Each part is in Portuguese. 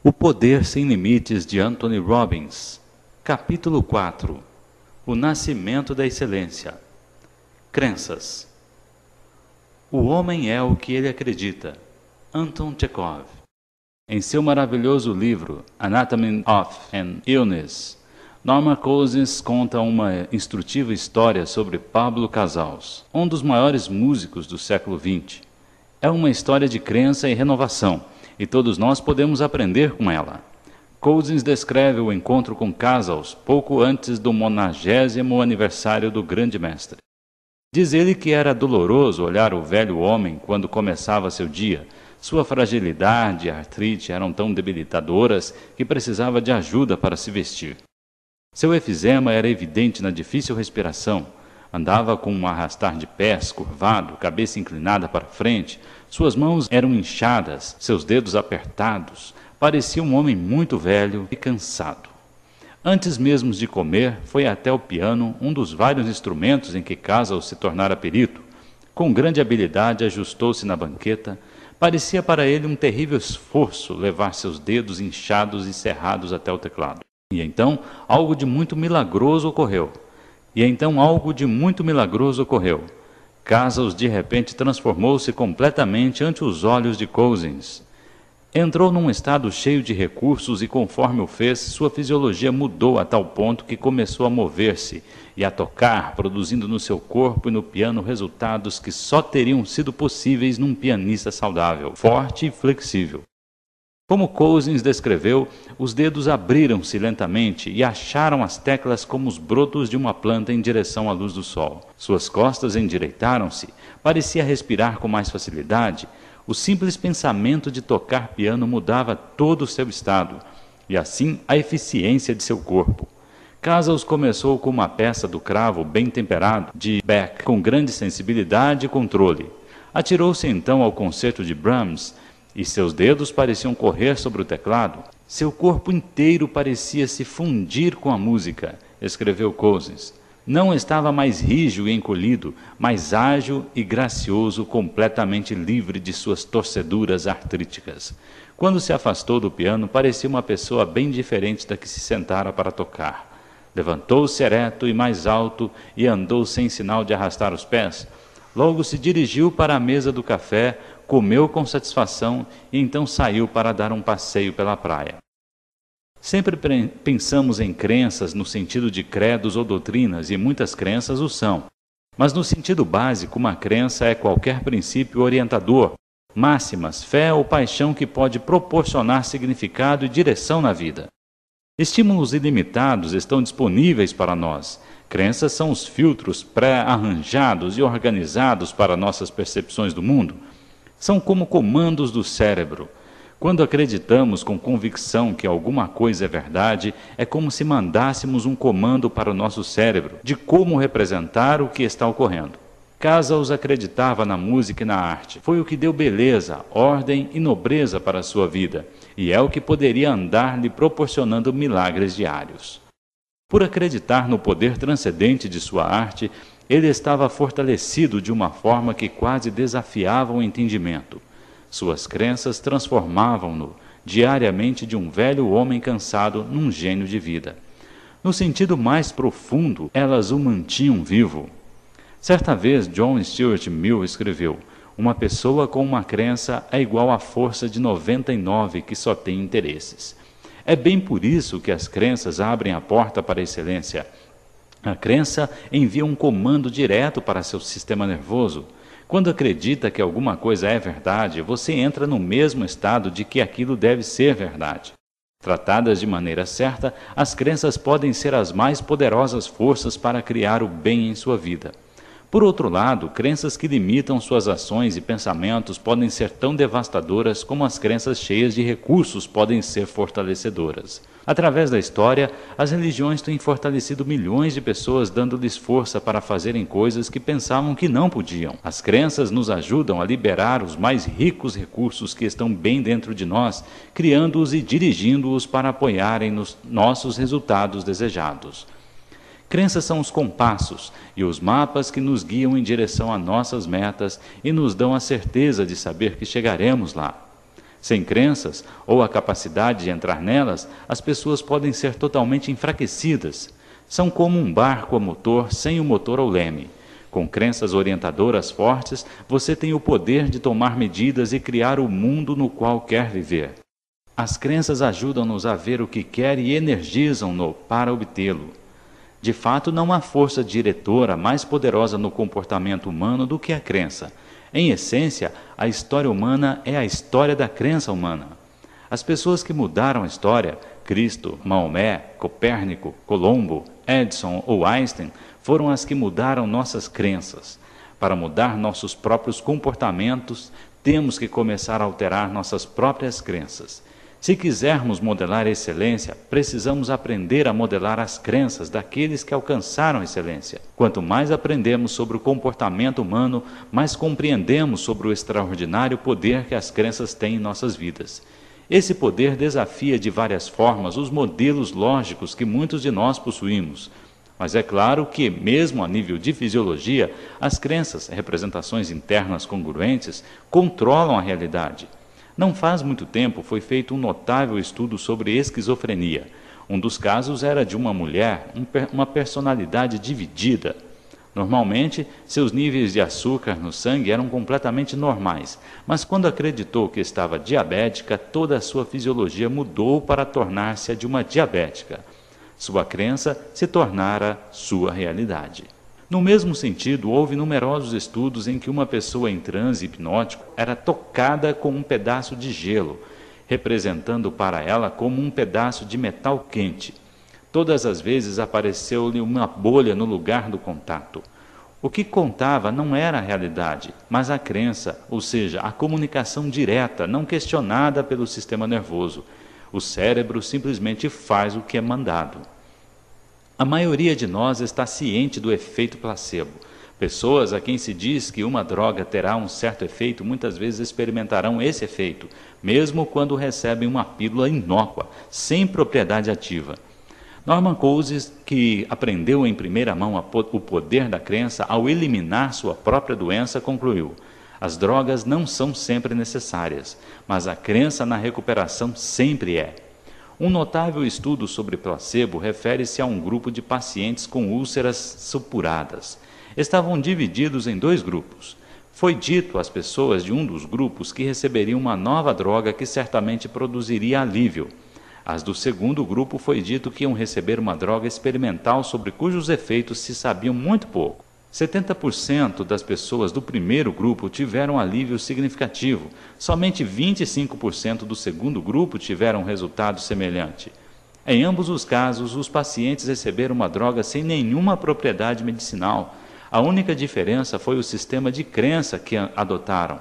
O Poder Sem Limites de Anthony Robbins. Capítulo 4. O Nascimento da Excelência. Crenças. O homem é o que ele acredita. Anton Chekhov. Em seu maravilhoso livro Anatomy of an Illness, Norman Cousins conta uma instrutiva história sobre Pablo Casals, um dos maiores músicos do século XX. É uma história de crença e renovação, e todos nós podemos aprender com ela. Cousins descreve o encontro com Casals pouco antes do 90º aniversário do grande mestre. Diz ele que era doloroso olhar o velho homem quando começava seu dia. Sua fragilidade e artrite eram tão debilitadoras que precisava de ajuda para se vestir. Seu efizema era evidente na difícil respiração. Andava com um arrastar de pés, curvado, cabeça inclinada para frente. Suas mãos eram inchadas, seus dedos apertados. Parecia um homem muito velho e cansado. Antes mesmo de comer, foi até o piano, um dos vários instrumentos em que Casals se tornara perito. Com grande habilidade, ajustou-se na banqueta. Parecia para ele um terrível esforço levar seus dedos inchados e cerrados até o teclado. E então, algo de muito milagroso ocorreu. Casals de repente transformou-se completamente ante os olhos de Cousins. Entrou num estado cheio de recursos e, conforme o fez, sua fisiologia mudou a tal ponto que começou a mover-se e a tocar, produzindo no seu corpo e no piano resultados que só teriam sido possíveis num pianista saudável, forte e flexível. Como Cousins descreveu, os dedos abriram-se lentamente e acharam as teclas como os brotos de uma planta em direção à luz do sol. Suas costas endireitaram-se, parecia respirar com mais facilidade. O simples pensamento de tocar piano mudava todo o seu estado, e assim a eficiência de seu corpo. Casals começou com uma peça do cravo bem temperado de Beck, com grande sensibilidade e controle. Atirou-se então ao concerto de Brahms, e seus dedos pareciam correr sobre o teclado. Seu corpo inteiro parecia se fundir com a música, escreveu Cousins. Não estava mais rijo e encolhido, mas ágil e gracioso, completamente livre de suas torceduras artríticas. Quando se afastou do piano, parecia uma pessoa bem diferente da que se sentara para tocar. Levantou-se ereto e mais alto e andou sem sinal de arrastar os pés. Logo se dirigiu para a mesa do café, comeu com satisfação e então saiu para dar um passeio pela praia. Sempre pensamos em crenças no sentido de credos ou doutrinas, e muitas crenças o são. Mas no sentido básico, uma crença é qualquer princípio orientador, máximas, fé ou paixão que pode proporcionar significado e direção na vida. Estímulos ilimitados estão disponíveis para nós. Crenças são os filtros pré-arranjados e organizados para nossas percepções do mundo. São como comandos do cérebro. Quando acreditamos com convicção que alguma coisa é verdade, é como se mandássemos um comando para o nosso cérebro de como representar o que está ocorrendo. Casals acreditava na música e na arte. Foi o que deu beleza, ordem e nobreza para a sua vida, e é o que poderia andar lhe proporcionando milagres diários. Por acreditar no poder transcendente de sua arte, ele estava fortalecido de uma forma que quase desafiava o entendimento. Suas crenças transformavam-no diariamente de um velho homem cansado num gênio de vida. No sentido mais profundo, elas o mantinham vivo. Certa vez, John Stuart Mill escreveu: uma pessoa com uma crença é igual à força de 99 que só tem interesses. É bem por isso que as crenças abrem a porta para a excelência. A crença envia um comando direto para seu sistema nervoso. Quando acredita que alguma coisa é verdade, você entra no mesmo estado de que aquilo deve ser verdade. Tratadas de maneira certa, as crenças podem ser as mais poderosas forças para criar o bem em sua vida. Por outro lado, crenças que limitam suas ações e pensamentos podem ser tão devastadoras como as crenças cheias de recursos podem ser fortalecedoras. Através da história, as religiões têm fortalecido milhões de pessoas, dando-lhes força para fazerem coisas que pensavam que não podiam. As crenças nos ajudam a liberar os mais ricos recursos que estão bem dentro de nós, criando-os e dirigindo-os para apoiarem nos nossos resultados desejados. Crenças são os compassos e os mapas que nos guiam em direção a nossas metas e nos dão a certeza de saber que chegaremos lá. Sem crenças, ou a capacidade de entrar nelas, as pessoas podem ser totalmente enfraquecidas. São como um barco a motor sem o motor ou leme. Com crenças orientadoras fortes, você tem o poder de tomar medidas e criar o mundo no qual quer viver. As crenças ajudam-nos a ver o que quer e energizam-no para obtê-lo. De fato, não há força diretora mais poderosa no comportamento humano do que a crença. Em essência, a história humana é a história da crença humana. As pessoas que mudaram a história, Cristo, Maomé, Copérnico, Colombo, Edison ou Einstein, foram as que mudaram nossas crenças. Para mudar nossos próprios comportamentos, temos que começar a alterar nossas próprias crenças. Se quisermos modelar a excelência, precisamos aprender a modelar as crenças daqueles que alcançaram a excelência. Quanto mais aprendemos sobre o comportamento humano, mais compreendemos sobre o extraordinário poder que as crenças têm em nossas vidas. Esse poder desafia de várias formas os modelos lógicos que muitos de nós possuímos. Mas é claro que, mesmo a nível de fisiologia, as crenças, representações internas congruentes, controlam a realidade. Não faz muito tempo foi feito um notável estudo sobre esquizofrenia. Um dos casos era de uma mulher, uma personalidade dividida. Normalmente, seus níveis de açúcar no sangue eram completamente normais, mas quando acreditou que estava diabética, toda a sua fisiologia mudou para tornar-se a de uma diabética. Sua crença se tornara sua realidade. No mesmo sentido, houve numerosos estudos em que uma pessoa em transe hipnótico era tocada com um pedaço de gelo, representando para ela como um pedaço de metal quente. Todas as vezes apareceu-lhe uma bolha no lugar do contato. O que contava não era a realidade, mas a crença, ou seja, a comunicação direta, não questionada pelo sistema nervoso. O cérebro simplesmente faz o que é mandado. A maioria de nós está ciente do efeito placebo. Pessoas a quem se diz que uma droga terá um certo efeito, muitas vezes experimentarão esse efeito, mesmo quando recebem uma pílula inócua, sem propriedade ativa. Norman Cousins, que aprendeu em primeira mão o poder da crença ao eliminar sua própria doença, concluiu: as drogas não são sempre necessárias, mas a crença na recuperação sempre é. Um notável estudo sobre placebo refere-se a um grupo de pacientes com úlceras supuradas. Estavam divididos em 2 grupos. Foi dito às pessoas de um dos grupos que receberiam uma nova droga que certamente produziria alívio. Às do segundo grupo foi dito que iam receber uma droga experimental sobre cujos efeitos se sabiam muito pouco. 70% das pessoas do primeiro grupo tiveram alívio significativo. Somente 25% do segundo grupo tiveram resultado semelhante. Em ambos os casos, os pacientes receberam uma droga sem nenhuma propriedade medicinal. A única diferença foi o sistema de crença que adotaram.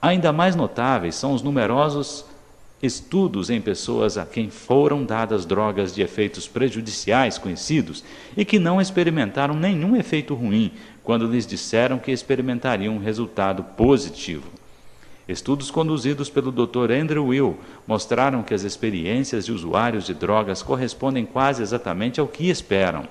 Ainda mais notáveis são os numerosos estudos em pessoas a quem foram dadas drogas de efeitos prejudiciais conhecidos e que não experimentaram nenhum efeito ruim quando lhes disseram que experimentariam um resultado positivo. Estudos conduzidos pelo Dr. Andrew Will mostraram que as experiências de usuários de drogas correspondem quase exatamente ao que esperam.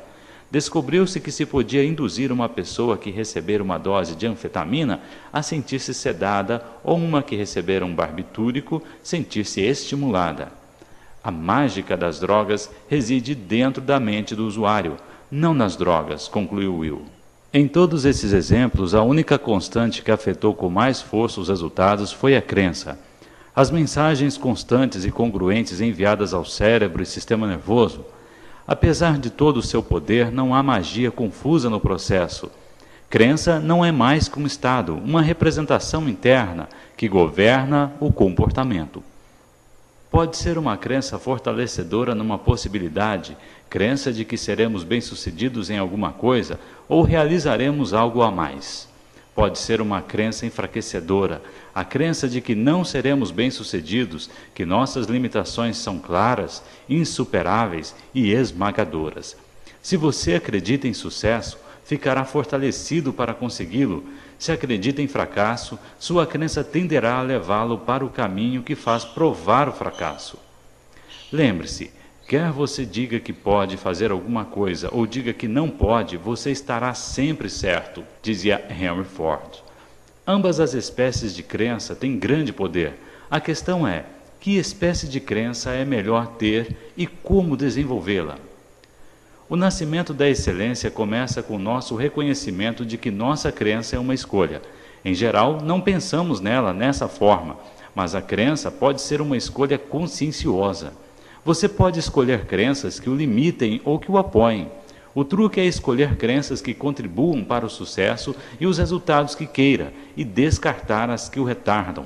Descobriu-se que se podia induzir uma pessoa que recebera uma dose de anfetamina a sentir-se sedada ou uma que recebera um barbitúrico sentir-se estimulada. A mágica das drogas reside dentro da mente do usuário, não nas drogas, concluiu Will. Em todos esses exemplos, a única constante que afetou com mais força os resultados foi a crença. As mensagens constantes e congruentes enviadas ao cérebro e sistema nervoso. Apesar de todo o seu poder, não há magia confusa no processo. Crença não é mais que um estado, uma representação interna que governa o comportamento. Pode ser uma crença fortalecedora numa possibilidade, crença de que seremos bem-sucedidos em alguma coisa ou realizaremos algo a mais. Pode ser uma crença enfraquecedora, a crença de que não seremos bem-sucedidos, que nossas limitações são claras, insuperáveis e esmagadoras. Se você acredita em sucesso, ficará fortalecido para consegui-lo. Se acredita em fracasso, sua crença tenderá a levá-lo para o caminho que faz provar o fracasso. Lembre-se, quer você diga que pode fazer alguma coisa ou diga que não pode, você estará sempre certo, dizia Henry Ford. Ambas as espécies de crença têm grande poder. A questão é: que espécie de crença é melhor ter e como desenvolvê-la? O nascimento da excelência começa com o nosso reconhecimento de que nossa crença é uma escolha. Em geral, não pensamos nela nessa forma, mas a crença pode ser uma escolha conscienciosa. Você pode escolher crenças que o limitem ou que o apoiem. O truque é escolher crenças que contribuam para o sucesso e os resultados que queira, e descartar as que o retardam.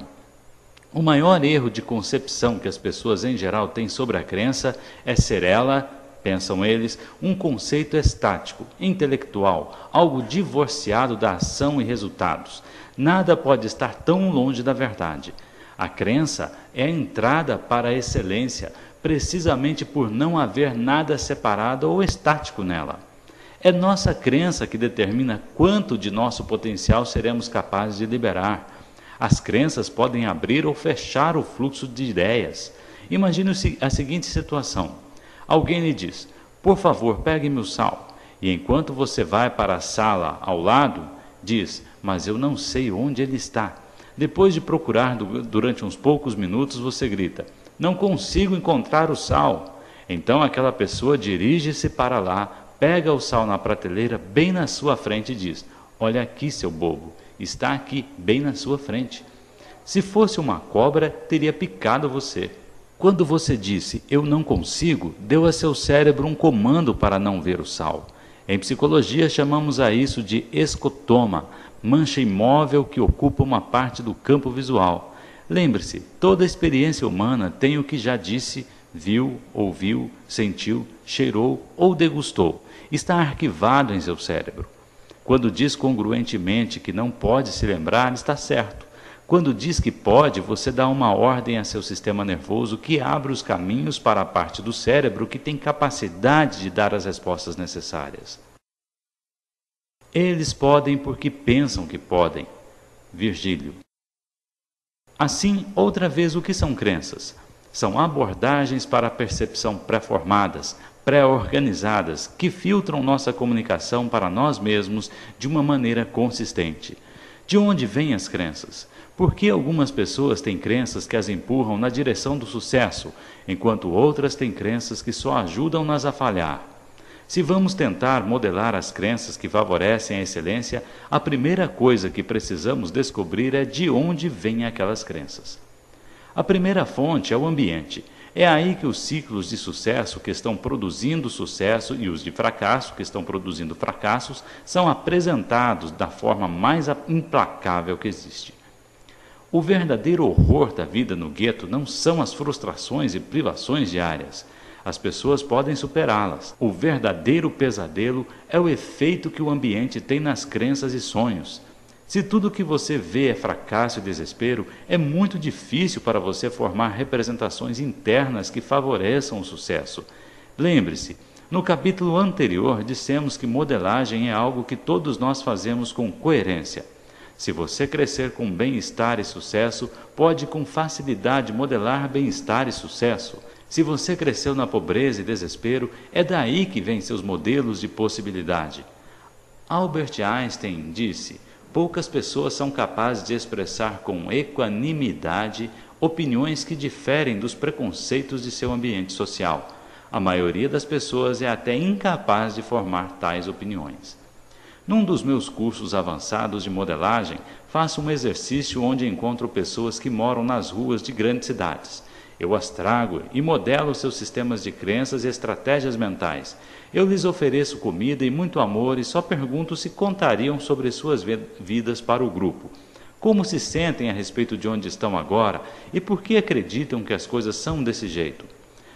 O maior erro de concepção que as pessoas em geral têm sobre a crença é ser ela, pensam eles, um conceito estático, intelectual, algo divorciado da ação e resultados. Nada pode estar tão longe da verdade. A crença é a entrada para a excelência, precisamente por não haver nada separado ou estático nela. É nossa crença que determina quanto de nosso potencial seremos capazes de liberar. As crenças podem abrir ou fechar o fluxo de ideias. Imagine a seguinte situação. Alguém lhe diz: por favor, pegue-me o sal. E enquanto você vai para a sala ao lado, diz: mas eu não sei onde ele está. Depois de procurar durante uns poucos minutos, você grita: não consigo encontrar o sal. Então aquela pessoa dirige-se para lá, pega o sal na prateleira bem na sua frente e diz: olha aqui, seu bobo, está aqui, bem na sua frente. Se fosse uma cobra, teria picado você. Quando você disse, eu não consigo, deu a seu cérebro um comando para não ver o sal. Em psicologia, chamamos a isso de escotoma, mancha imóvel que ocupa uma parte do campo visual. Lembre-se, toda experiência humana tem o que já disse, viu, ouviu, sentiu, cheirou ou degustou. Está arquivado em seu cérebro. Quando diz congruentemente que não pode se lembrar, está certo. Quando diz que pode, você dá uma ordem a seu sistema nervoso que abre os caminhos para a parte do cérebro que tem capacidade de dar as respostas necessárias. Eles podem porque pensam que podem. Virgílio. Assim, outra vez, o que são crenças? São abordagens para a percepção pré-formadas, pré-organizadas, que filtram nossa comunicação para nós mesmos de uma maneira consistente. De onde vêm as crenças? Por que algumas pessoas têm crenças que as empurram na direção do sucesso, enquanto outras têm crenças que só ajudam-nas a falhar? Se vamos tentar modelar as crenças que favorecem a excelência, a primeira coisa que precisamos descobrir é de onde vêm aquelas crenças. A primeira fonte é o ambiente. É aí que os ciclos de sucesso que estão produzindo sucesso e os de fracasso que estão produzindo fracassos são apresentados da forma mais implacável que existe. O verdadeiro horror da vida no gueto não são as frustrações e privações diárias. As pessoas podem superá-las. O verdadeiro pesadelo é o efeito que o ambiente tem nas crenças e sonhos. Se tudo o que você vê é fracasso e desespero, é muito difícil para você formar representações internas que favoreçam o sucesso. Lembre-se, no capítulo anterior dissemos que modelagem é algo que todos nós fazemos com coerência. Se você crescer com bem-estar e sucesso, pode com facilidade modelar bem-estar e sucesso. Se você cresceu na pobreza e desespero, é daí que vêm seus modelos de possibilidade. Albert Einstein disse: poucas pessoas são capazes de expressar com equanimidade opiniões que diferem dos preconceitos de seu ambiente social. A maioria das pessoas é até incapaz de formar tais opiniões. Num dos meus cursos avançados de modelagem, faço um exercício onde encontro pessoas que moram nas ruas de grandes cidades. Eu as trago e modelo seus sistemas de crenças e estratégias mentais. Eu lhes ofereço comida e muito amor e só pergunto se contariam sobre suas vidas para o grupo. Como se sentem a respeito de onde estão agora e por que acreditam que as coisas são desse jeito.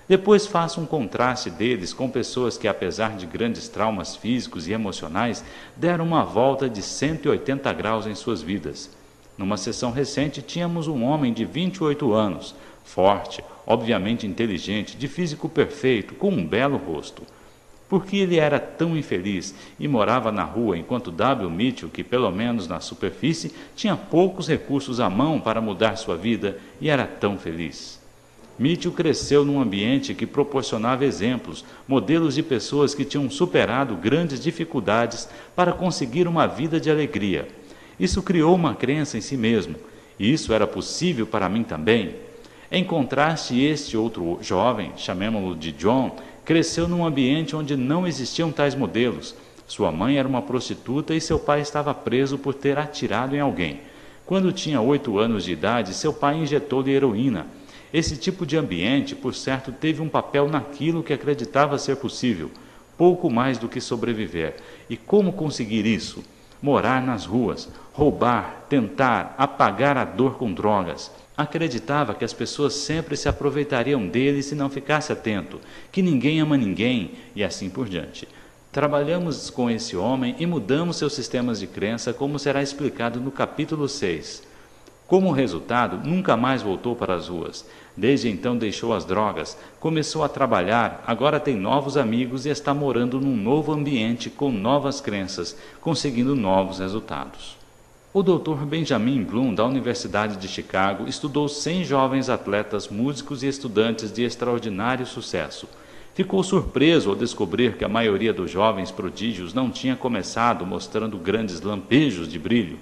Depois faço um contraste deles com pessoas que, apesar de grandes traumas físicos e emocionais, deram uma volta de 180 graus em suas vidas. Numa sessão recente, tínhamos um homem de 28 anos, forte, obviamente inteligente, de físico perfeito, com um belo rosto. Por que ele era tão infeliz e morava na rua enquanto W. Mitchell, que pelo menos na superfície, tinha poucos recursos à mão para mudar sua vida e era tão feliz? Mitchell cresceu num ambiente que proporcionava exemplos, modelos de pessoas que tinham superado grandes dificuldades para conseguir uma vida de alegria. Isso criou uma crença em si mesmo. E isso era possível para mim também? Em contraste, este outro jovem, chamemo-lo de John, cresceu num ambiente onde não existiam tais modelos. Sua mãe era uma prostituta e seu pai estava preso por ter atirado em alguém. Quando tinha 8 anos de idade, seu pai injetou-lhe heroína. Esse tipo de ambiente, por certo, teve um papel naquilo que acreditava ser possível, pouco mais do que sobreviver. E como conseguir isso? Morar nas ruas, roubar, tentar apagar a dor com drogas. Acreditava que as pessoas sempre se aproveitariam dele se não ficasse atento, que ninguém ama ninguém e assim por diante. Trabalhamos com esse homem e mudamos seus sistemas de crença, como será explicado no capítulo 6. Como resultado, nunca mais voltou para as ruas. Desde então deixou as drogas, começou a trabalhar, agora tem novos amigos e está morando num novo ambiente com novas crenças, conseguindo novos resultados. O Dr. Benjamin Bloom, da Universidade de Chicago, estudou 100 jovens atletas, músicos e estudantes de extraordinário sucesso. Ficou surpreso ao descobrir que a maioria dos jovens prodígios não tinha começado mostrando grandes lampejos de brilho.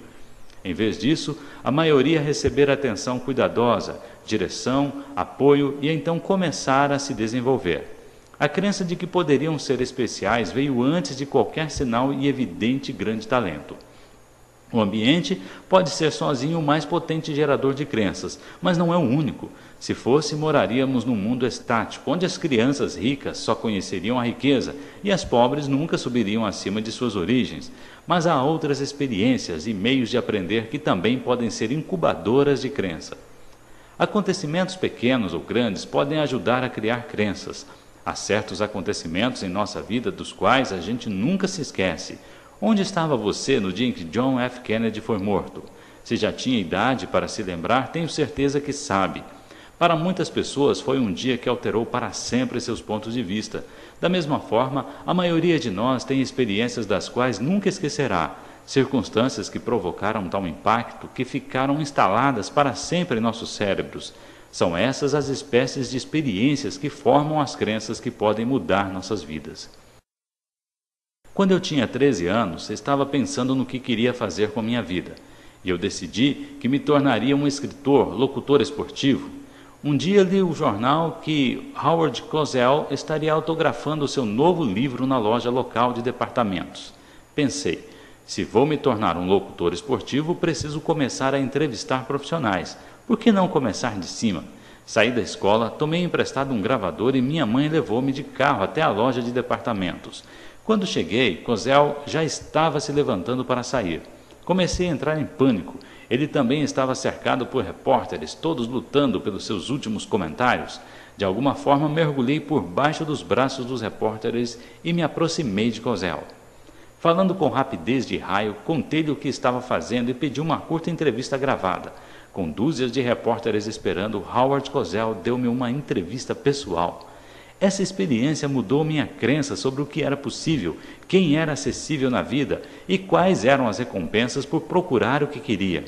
Em vez disso, a maioria recebera atenção cuidadosa, direção, apoio e então começara a se desenvolver. A crença de que poderiam ser especiais veio antes de qualquer sinal e evidente grande talento. O ambiente pode ser sozinho o mais potente gerador de crenças, mas não é o único. Se fosse, moraríamos num mundo estático, onde as crianças ricas só conheceriam a riqueza e as pobres nunca subiriam acima de suas origens. Mas há outras experiências e meios de aprender que também podem ser incubadoras de crença. Acontecimentos pequenos ou grandes podem ajudar a criar crenças. Há certos acontecimentos em nossa vida dos quais a gente nunca se esquece. Onde estava você no dia em que John F. Kennedy foi morto? Se já tinha idade para se lembrar, tenho certeza que sabe. Para muitas pessoas foi um dia que alterou para sempre seus pontos de vista. Da mesma forma, a maioria de nós tem experiências das quais nunca esquecerá, circunstâncias que provocaram tal impacto que ficaram instaladas para sempre em nossos cérebros. São essas as espécies de experiências que formam as crenças que podem mudar nossas vidas. Quando eu tinha 13 anos, estava pensando no que queria fazer com a minha vida, e eu decidi que me tornaria um escritor, locutor esportivo. Um dia li o jornal que Howard Cosell estaria autografando o seu novo livro na loja local de departamentos. Pensei, se vou me tornar um locutor esportivo, preciso começar a entrevistar profissionais. Por que não começar de cima? Saí da escola, tomei emprestado um gravador e minha mãe levou-me de carro até a loja de departamentos. Quando cheguei, Cosell já estava se levantando para sair. Comecei a entrar em pânico. Ele também estava cercado por repórteres, todos lutando pelos seus últimos comentários. De alguma forma, mergulhei por baixo dos braços dos repórteres e me aproximei de Cosell. Falando com rapidez de raio, contei-lhe o que estava fazendo e pedi uma curta entrevista gravada. Com dúzias de repórteres esperando, Howard Cosell deu-me uma entrevista pessoal. Essa experiência mudou minha crença sobre o que era possível, quem era acessível na vida e quais eram as recompensas por procurar o que queria.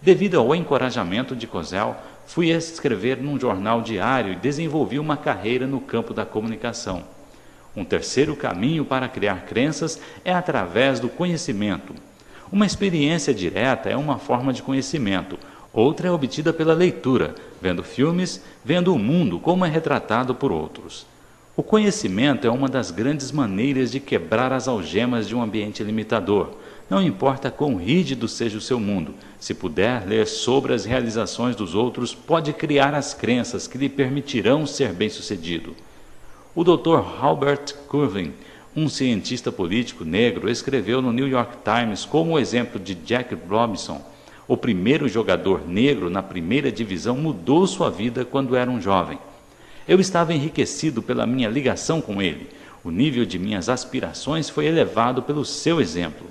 Devido ao encorajamento de Cosell, fui escrever num jornal diário e desenvolvi uma carreira no campo da comunicação. Um terceiro caminho para criar crenças é através do conhecimento. Uma experiência direta é uma forma de conhecimento. Outra é obtida pela leitura, vendo filmes, vendo o mundo como é retratado por outros. O conhecimento é uma das grandes maneiras de quebrar as algemas de um ambiente limitador. Não importa quão rígido seja o seu mundo, se puder ler sobre as realizações dos outros, pode criar as crenças que lhe permitirão ser bem-sucedido. O Dr. Albert Curvin, um cientista político negro, escreveu no New York Times como o exemplo de Jack Robinson. O primeiro jogador negro na primeira divisão mudou sua vida quando era um jovem. Eu estava enriquecido pela minha ligação com ele. O nível de minhas aspirações foi elevado pelo seu exemplo.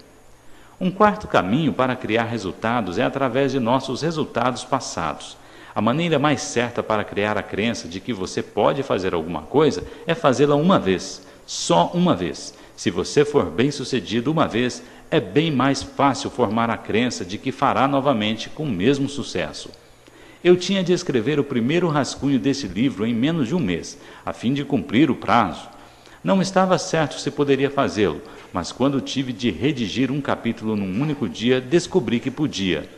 Um quarto caminho para criar resultados é através de nossos resultados passados. A maneira mais certa para criar a crença de que você pode fazer alguma coisa é fazê-la uma vez, só uma vez. Se você for bem-sucedido uma vez, é bem mais fácil formar a crença de que fará novamente com o mesmo sucesso. Eu tinha de escrever o primeiro rascunho desse livro em menos de um mês, a fim de cumprir o prazo. Não estava certo se poderia fazê-lo, mas quando tive de redigir um capítulo num único dia, descobri que podia.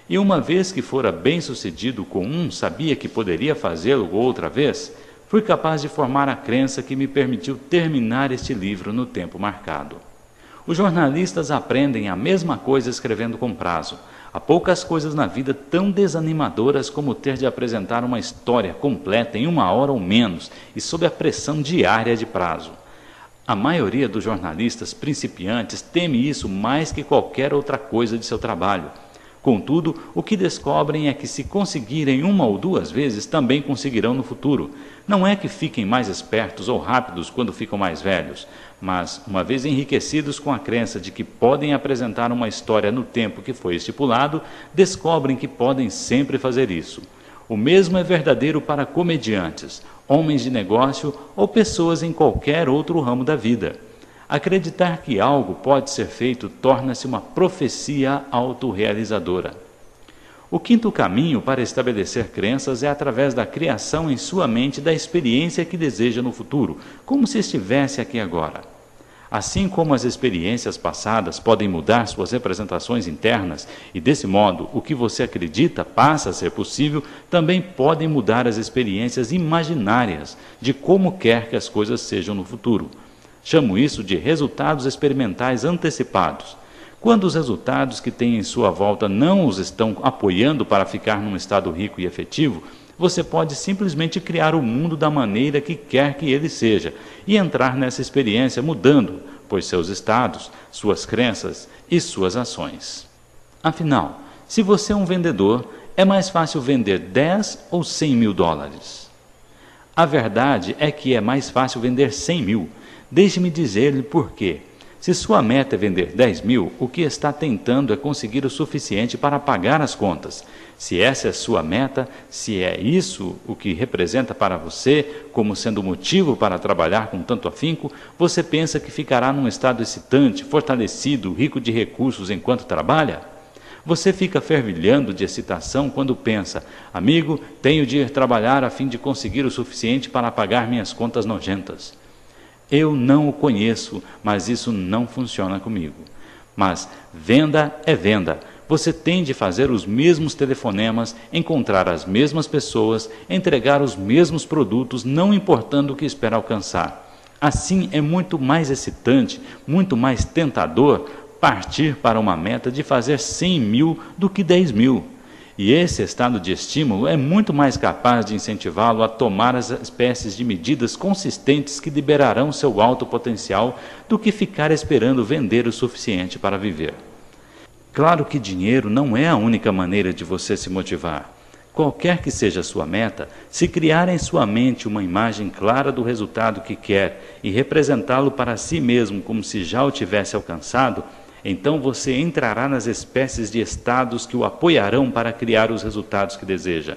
E uma vez que fora bem-sucedido com um, sabia que poderia fazê-lo outra vez, fui capaz de formar a crença que me permitiu terminar este livro no tempo marcado. Os jornalistas aprendem a mesma coisa escrevendo com prazo. Há poucas coisas na vida tão desanimadoras como ter de apresentar uma história completa em 1 hora ou menos e sob a pressão diária de prazo. A maioria dos jornalistas principiantes teme isso mais que qualquer outra coisa de seu trabalho. Contudo, o que descobrem é que se conseguirem 1 ou 2 vezes, também conseguirão no futuro. Não é que fiquem mais espertos ou rápidos quando ficam mais velhos, mas, uma vez enriquecidos com a crença de que podem apresentar uma história no tempo que foi estipulado, descobrem que podem sempre fazer isso. O mesmo é verdadeiro para comediantes, homens de negócio ou pessoas em qualquer outro ramo da vida. Acreditar que algo pode ser feito torna-se uma profecia autorrealizadora. O quinto caminho para estabelecer crenças é através da criação em sua mente da experiência que deseja no futuro, como se estivesse aqui agora. Assim como as experiências passadas podem mudar suas representações internas e, desse modo, o que você acredita passa a ser possível, também podem mudar as experiências imaginárias de como quer que as coisas sejam no futuro. Chamo isso de resultados experimentais antecipados. Quando os resultados que têm em sua volta não os estão apoiando para ficar num estado rico e efetivo, você pode simplesmente criar o mundo da maneira que quer que ele seja e entrar nessa experiência mudando, pois seus estados, suas crenças e suas ações. Afinal, se você é um vendedor, é mais fácil vender 10 ou 100 mil dólares? A verdade é que é mais fácil vender 100 mil. Deixe-me dizer-lhe por quê. Se sua meta é vender 10 mil, o que está tentando é conseguir o suficiente para pagar as contas. Se essa é sua meta, se é isso o que representa para você como sendo motivo para trabalhar com tanto afinco, você pensa que ficará num estado excitante, fortalecido, rico de recursos enquanto trabalha? Você fica fervilhando de excitação quando pensa: amigo, tenho de ir trabalhar a fim de conseguir o suficiente para pagar minhas contas nojentas. Eu não o conheço, mas isso não funciona comigo. Mas venda é venda. Você tem de fazer os mesmos telefonemas, encontrar as mesmas pessoas, entregar os mesmos produtos, não importando o que espera alcançar. Assim é muito mais excitante, muito mais tentador partir para uma meta de fazer 100 mil do que 10 mil. E esse estado de estímulo é muito mais capaz de incentivá-lo a tomar as espécies de medidas consistentes que liberarão seu alto potencial do que ficar esperando vender o suficiente para viver. Claro que dinheiro não é a única maneira de você se motivar. Qualquer que seja a sua meta, se criar em sua mente uma imagem clara do resultado que quer e representá-lo para si mesmo como se já o tivesse alcançado, então você entrará nas espécies de estados que o apoiarão para criar os resultados que deseja.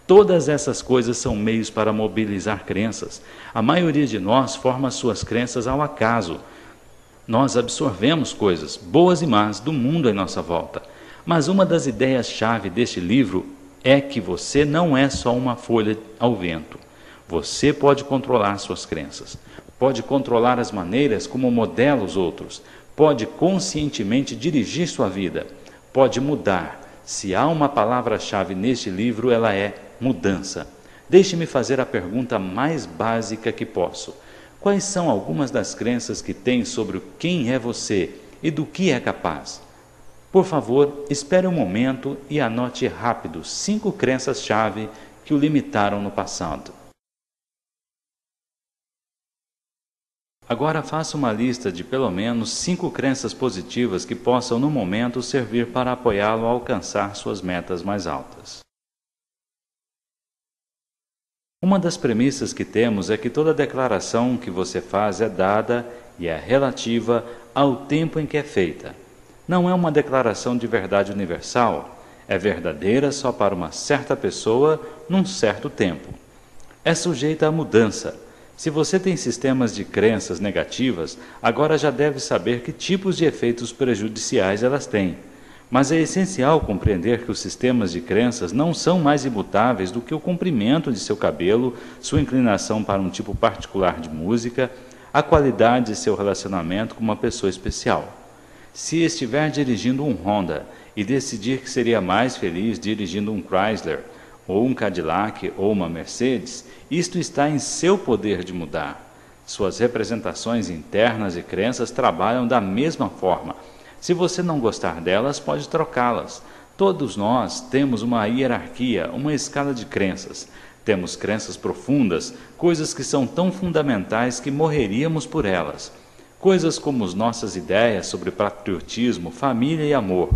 Todas essas coisas são meios para mobilizar crenças. A maioria de nós forma suas crenças ao acaso. Nós absorvemos coisas, boas e más, do mundo em nossa volta. Mas uma das ideias-chave deste livro é que você não é só uma folha ao vento. Você pode controlar suas crenças. Pode controlar as maneiras como modela os outros. Pode conscientemente dirigir sua vida, pode mudar. Se há uma palavra-chave neste livro, ela é mudança. Deixe-me fazer a pergunta mais básica que posso. Quais são algumas das crenças que tem sobre quem é você e do que é capaz? Por favor, espere um momento e anote rápido 5 crenças-chave que o limitaram no passado. Agora faça uma lista de pelo menos 5 crenças positivas que possam no momento servir para apoiá-lo a alcançar suas metas mais altas. Uma das premissas que temos é que toda declaração que você faz é dada e é relativa ao tempo em que é feita. Não é uma declaração de verdade universal, é verdadeira só para uma certa pessoa num certo tempo. É sujeita à mudança. Se você tem sistemas de crenças negativas, agora já deve saber que tipos de efeitos prejudiciais elas têm. Mas é essencial compreender que os sistemas de crenças não são mais imutáveis do que o comprimento de seu cabelo, sua inclinação para um tipo particular de música, a qualidade de seu relacionamento com uma pessoa especial. Se estiver dirigindo um Honda e decidir que seria mais feliz dirigindo um Chrysler, ou um Cadillac ou uma Mercedes, isto está em seu poder de mudar. Suas representações internas e crenças trabalham da mesma forma. Se você não gostar delas, pode trocá-las. Todos nós temos uma hierarquia, uma escala de crenças. Temos crenças profundas, coisas que são tão fundamentais que morreríamos por elas. Coisas como as nossas ideias sobre patriotismo, família e amor.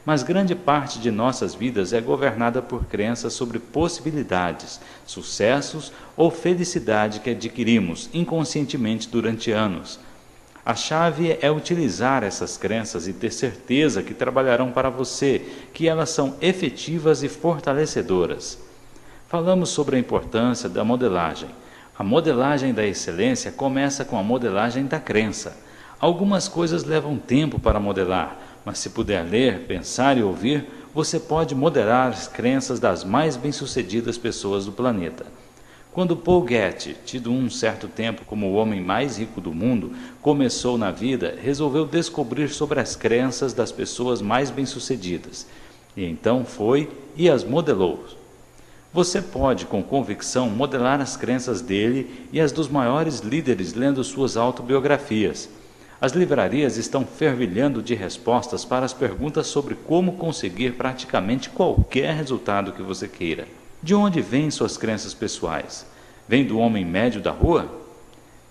Mas grande parte de nossas vidas é governada por crenças sobre possibilidades, sucessos ou felicidade que adquirimos inconscientemente durante anos. A chave é utilizar essas crenças e ter certeza que trabalharão para você, que elas são efetivas e fortalecedoras. Falamos sobre a importância da modelagem. A modelagem da excelência começa com a modelagem da crença. Algumas coisas levam tempo para modelar, mas se puder ler, pensar e ouvir, você pode modelar as crenças das mais bem-sucedidas pessoas do planeta. Quando Paul Getty, tido um certo tempo como o homem mais rico do mundo, começou na vida, resolveu descobrir sobre as crenças das pessoas mais bem-sucedidas. E então foi e as modelou. Você pode, com convicção, modelar as crenças dele e as dos maiores líderes lendo suas autobiografias. As livrarias estão fervilhando de respostas para as perguntas sobre como conseguir praticamente qualquer resultado que você queira. De onde vêm suas crenças pessoais? Vem do homem médio da rua?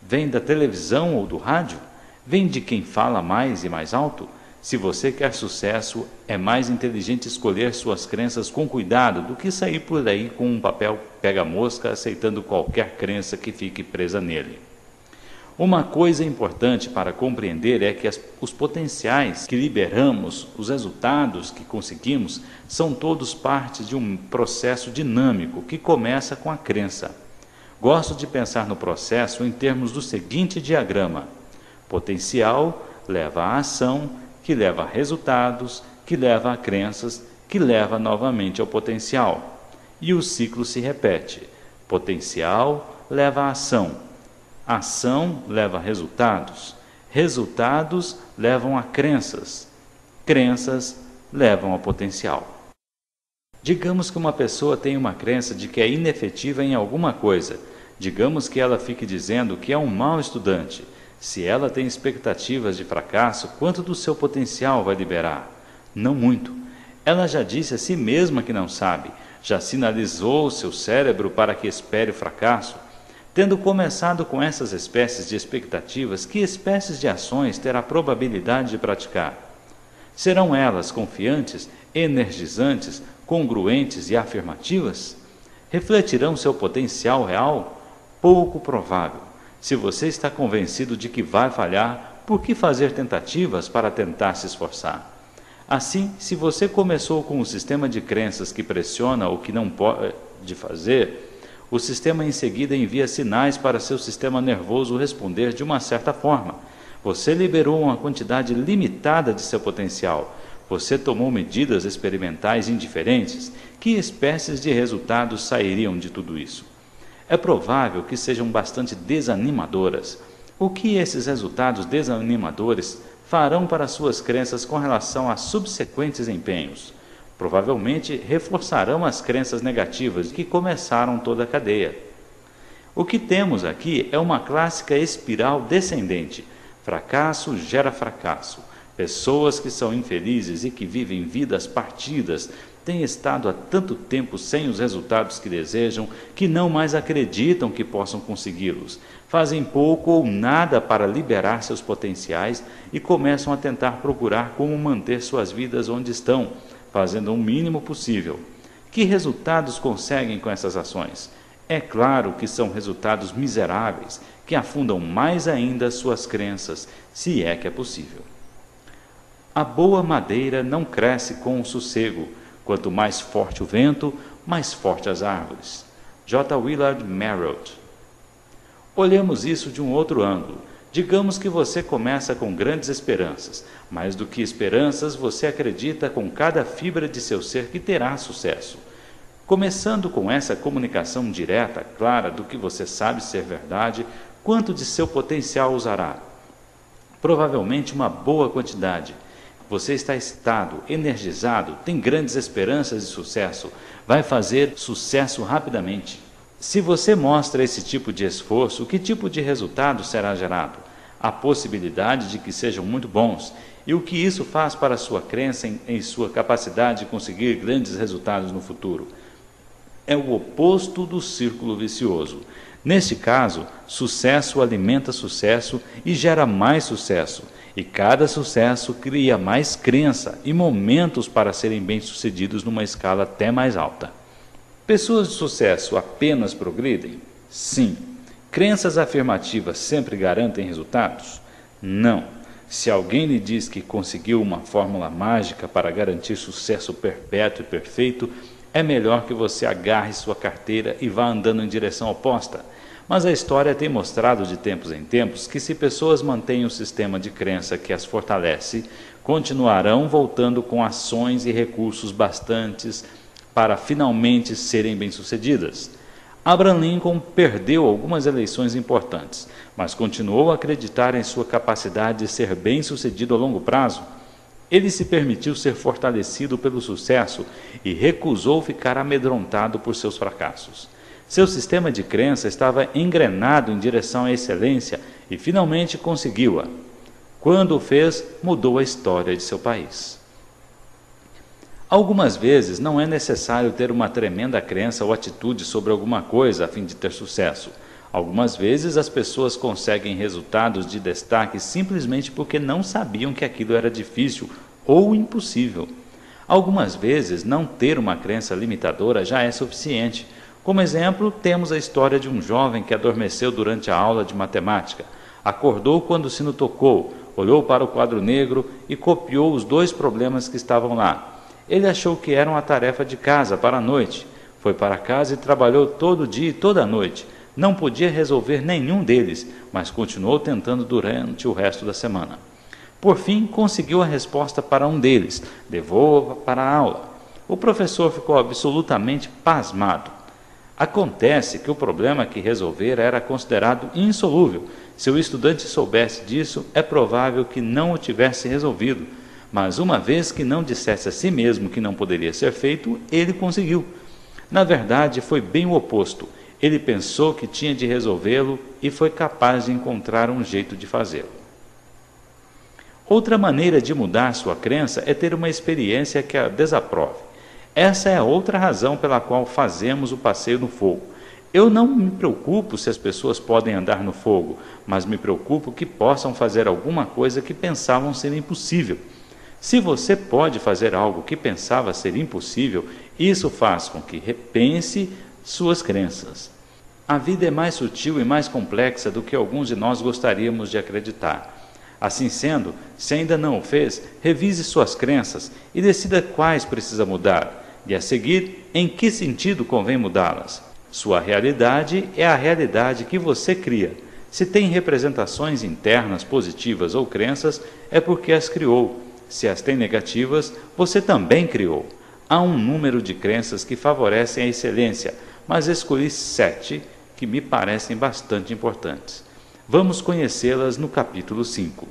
Vem da televisão ou do rádio? Vem de quem fala mais e mais alto? Se você quer sucesso, é mais inteligente escolher suas crenças com cuidado do que sair por aí com um papel pega-mosca aceitando qualquer crença que fique presa nele. Uma coisa importante para compreender é que os potenciais que liberamos, os resultados que conseguimos, são todos parte de um processo dinâmico que começa com a crença. Gosto de pensar no processo em termos do seguinte diagrama: potencial leva a ação, que leva a resultados, que leva a crenças, que leva novamente ao potencial. E o ciclo se repete: potencial leva a ação. Ação leva a resultados, resultados levam a crenças, crenças levam ao potencial. Digamos que uma pessoa tem uma crença de que é inefetiva em alguma coisa. Digamos que ela fique dizendo que é um mau estudante. Se ela tem expectativas de fracasso, quanto do seu potencial vai liberar? Não muito. Ela já disse a si mesma que não sabe, já sinalizou o seu cérebro para que espere o fracasso. Tendo começado com essas espécies de expectativas, que espécies de ações terá probabilidade de praticar? Serão elas confiantes, energizantes, congruentes e afirmativas? Refletirão seu potencial real? Pouco provável. Se você está convencido de que vai falhar, por que fazer tentativas para tentar se esforçar? Assim, se você começou com um sistema de crenças que pressiona o que não pode fazer, o sistema em seguida envia sinais para seu sistema nervoso responder de uma certa forma. Você liberou uma quantidade limitada de seu potencial. Você tomou medidas experimentais indiferentes. Que espécies de resultados sairiam de tudo isso? É provável que sejam bastante desanimadoras. O que esses resultados desanimadores farão para suas crenças com relação a subsequentes empenhos? Provavelmente reforçarão as crenças negativas que começaram toda a cadeia. O que temos aqui é uma clássica espiral descendente. Fracasso gera fracasso. Pessoas que são infelizes e que vivem vidas partidas têm estado há tanto tempo sem os resultados que desejam que não mais acreditam que possam consegui-los. Fazem pouco ou nada para liberar seus potenciais e começam a tentar procurar como manter suas vidas onde estão, fazendo o mínimo possível. Que resultados conseguem com essas ações? É claro que são resultados miseráveis, que afundam mais ainda suas crenças, se é que é possível. A boa madeira não cresce com o sossego. Quanto mais forte o vento, mais forte as árvores. J. Willard Merritt. Olhemos isso de um outro ângulo. Digamos que você começa com grandes esperanças. Mais do que esperanças, você acredita com cada fibra de seu ser que terá sucesso. Começando com essa comunicação direta, clara do que você sabe ser verdade, quanto de seu potencial usará? Provavelmente uma boa quantidade. você está excitado, energizado, tem grandes esperanças de sucesso, vai fazer sucesso rapidamente. Se você mostra esse tipo de esforço, que tipo de resultado será gerado? A possibilidade de que sejam muito bons. E o que isso faz para a sua crença em sua capacidade de conseguir grandes resultados no futuro? É o oposto do círculo vicioso. Neste caso, sucesso alimenta sucesso e gera mais sucesso. E cada sucesso cria mais crença e momentos para serem bem-sucedidos numa escala até mais alta. Pessoas de sucesso apenas progridem? Sim. Crenças afirmativas sempre garantem resultados? Não. Se alguém lhe diz que conseguiu uma fórmula mágica para garantir sucesso perpétuo e perfeito, é melhor que você agarre sua carteira e vá andando em direção oposta. Mas a história tem mostrado de tempos em tempos que se pessoas mantêm um sistema de crença que as fortalece, continuarão voltando com ações e recursos bastantes para finalmente serem bem-sucedidas. Abraham Lincoln perdeu algumas eleições importantes, mas continuou a acreditar em sua capacidade de ser bem-sucedido a longo prazo. Ele se permitiu ser fortalecido pelo sucesso e recusou ficar amedrontado por seus fracassos. Seu sistema de crença estava engrenado em direção à excelência e finalmente conseguiu-a. Quando o fez, mudou a história de seu país. Algumas vezes não é necessário ter uma tremenda crença ou atitude sobre alguma coisa a fim de ter sucesso. Algumas vezes as pessoas conseguem resultados de destaque simplesmente porque não sabiam que aquilo era difícil ou impossível. Algumas vezes não ter uma crença limitadora já é suficiente. Como exemplo, temos a história de um jovem que adormeceu durante a aula de matemática. Acordou quando o sino tocou, olhou para o quadro negro e copiou os 2 problemas que estavam lá. Ele achou que era uma tarefa de casa para a noite. Foi para casa e trabalhou todo o dia e toda a noite. Não podia resolver nenhum deles, mas continuou tentando durante o resto da semana. Por fim, conseguiu a resposta para um deles. Levou-a para a aula. O professor ficou absolutamente pasmado. Acontece que o problema que resolver era considerado insolúvel. Se o estudante soubesse disso, é provável que não o tivesse resolvido. Mas uma vez que não dissesse a si mesmo que não poderia ser feito, ele conseguiu. Na verdade, foi bem o oposto. Ele pensou que tinha de resolvê-lo e foi capaz de encontrar um jeito de fazê-lo. Outra maneira de mudar sua crença é ter uma experiência que a desaprove. Essa é a outra razão pela qual fazemos o passeio no fogo. Eu não me preocupo se as pessoas podem andar no fogo, mas me preocupo que possam fazer alguma coisa que pensavam ser impossível. Se você pode fazer algo que pensava ser impossível, isso faz com que repense suas crenças. A vida é mais sutil e mais complexa do que alguns de nós gostaríamos de acreditar. Assim sendo, se ainda não o fez, revise suas crenças e decida quais precisa mudar, e a seguir, em que sentido convém mudá-las. Sua realidade é a realidade que você cria. Se tem representações internas positivas ou crenças, é porque as criou. Se as tem negativas, você também criou. Há um número de crenças que favorecem a excelência, mas escolhi 7 que me parecem bastante importantes. Vamos conhecê-las no capítulo 5.